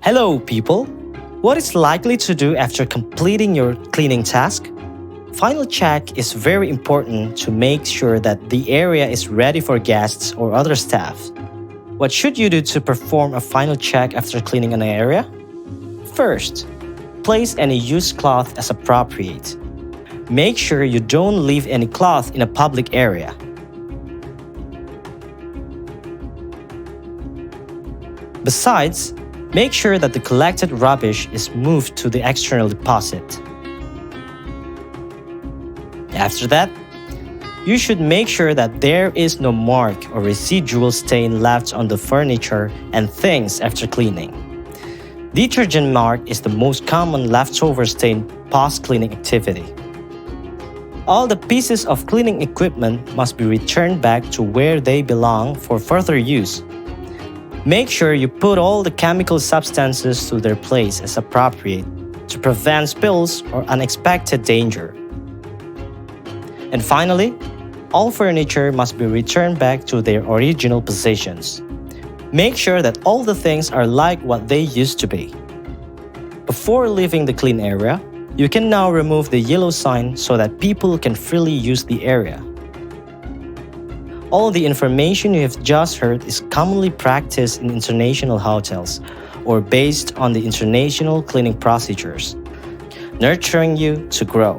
Hello, people! What is likely to do after completing your cleaning task? Final check is very important to make sure that the area is ready for guests or other staff. What should you do to perform a final check after cleaning an area? First, place any used cloth as appropriate. Make sure you don't leave any cloth in a public area. Besides, make sure that the collected rubbish is moved to the external deposit. After that, you should make sure that there is no mark or residual stain left on the furniture and things after cleaning. Detergent mark is the most common leftover stain post-cleaning activity. All the pieces of cleaning equipment must be returned back to where they belong for further use. Make sure you put all the chemical substances to their place as appropriate to prevent spills or unexpected danger. And finally, all furniture must be returned back to their original positions. Make sure that all the things are like what they used to be. Before leaving the clean area, you can now remove the yellow sign so that people can freely use the area. All the information you have just heard is commonly practiced in international hotels or based on the international cleaning procedures, nurturing you to grow.